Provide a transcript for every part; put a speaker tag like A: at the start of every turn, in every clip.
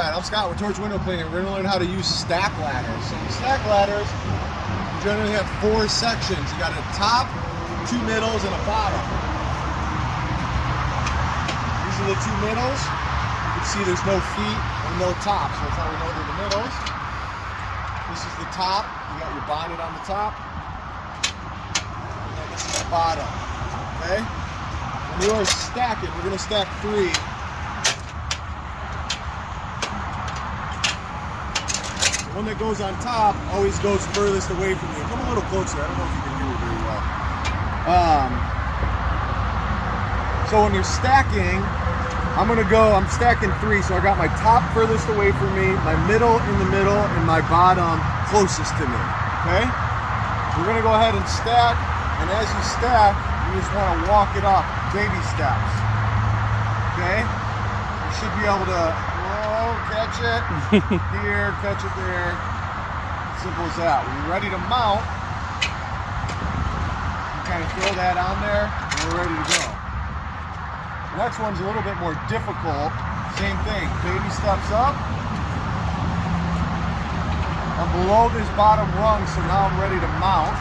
A: Alright, I'm Scott with Torch Window Cleaning. We're going to learn how to use stack ladders. So with stack ladders, you generally have 4 sections. You got a top, 2 middles, and a bottom. These are the 2 middles. You can see there's no feet and no top, so that's how we know they're the middles. This is the top. You got your bonnet on the top. And then this is the bottom. Okay? When you are stacking, we're going to stack 3. The one that goes on top always goes furthest away from you. Come a little closer. I don't know if you can hear me very well. So when you're stacking, I'm stacking 3. So I got my top furthest away from me, my middle in the middle, and my bottom closest to me. Okay? We're going to go ahead and stack. And as you stack, you just want to walk it up, baby steps. Okay? You should be able to catch it here, catch it there. Simple as that. When you're ready to mount, you kind of throw that on there, and we're ready to go. The next one's a little bit more difficult. Same thing, baby steps up. I'm below this bottom rung, so now I'm ready to mount.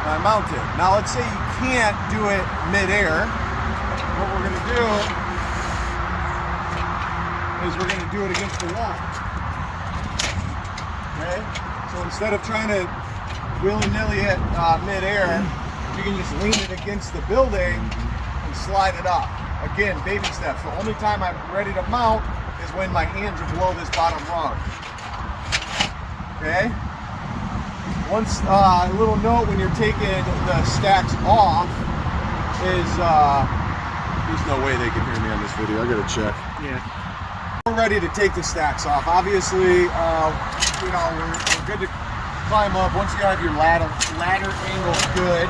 A: And I mount it. Now let's say you can't do it mid-air. What we're going to do is we're going to do it against the wall. Okay? So instead of trying to willy-nilly it mid-air, you can just lean it against the building and slide it up. Again, baby steps. The only time I'm ready to mount is when my hands are below this bottom rung. Okay? Once, a little note when you're taking the stacks off is, there's no way they can hear me on this video. I gotta check.
B: Yeah.
A: We're ready to take the stacks off. Obviously, we're good to climb up. Once you have your ladder angle good,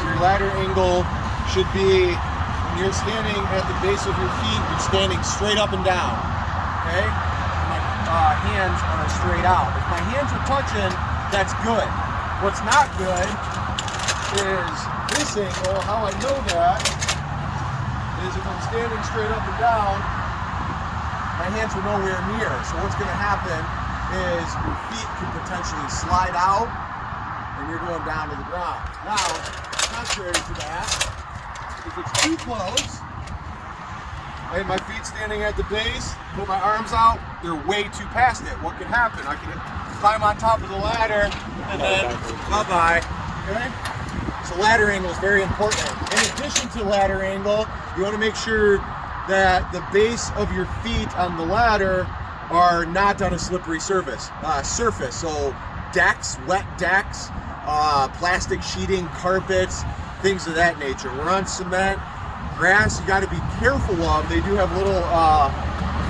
A: your ladder angle should be, when you're standing at the base of your feet, you're standing straight up and down. Okay? My hands are straight out. If my hands are touching, that's good. What's not good is this angle. How I know that is if I'm standing straight up and down, my hands are nowhere near. So what's going to happen is your feet could potentially slide out and you're going down to the ground. Now, contrary to that, if it's too close, I have my feet standing at the base, put my arms out, they're way too past it. What could happen? I could climb on top of the ladder and then bye-bye. Okay? So ladder angle is very important. In addition to ladder angle, you want to make sure that the base of your feet on the ladder are not on a slippery surface. So decks, wet decks, plastic sheeting, carpets, things of that nature. We're on cement. Grass, you got to be careful of. They do have little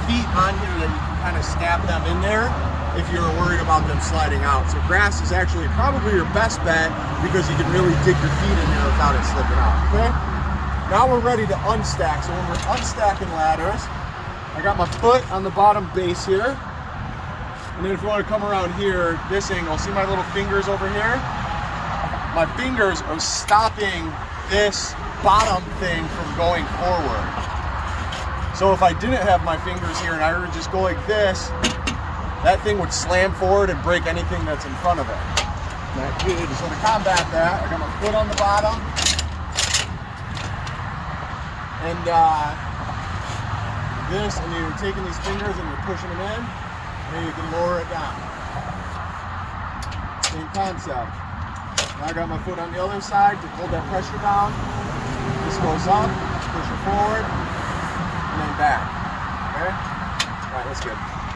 A: feet on here that you can kind of stab them in there if you're worried about them sliding out. So grass is actually probably your best bet because you can really dig your feet in there without it slipping out. Okay? Now we're ready to unstack. So when we're unstacking ladders, I got my foot on the bottom base here. And then if you want to come around here, this angle, see my little fingers over here? My fingers are stopping this bottom thing from going forward. So if I didn't have my fingers here and I were just go like this, that thing would slam forward and break anything that's in front of it. Not good. So to combat that, I got my foot on the bottom, and this, and you're taking these fingers and you're pushing them in, and then you can lower it down. Same concept. Now I got my foot on the other side to hold that pressure down. This goes up, push it forward, and then back. Okay? All right, that's good.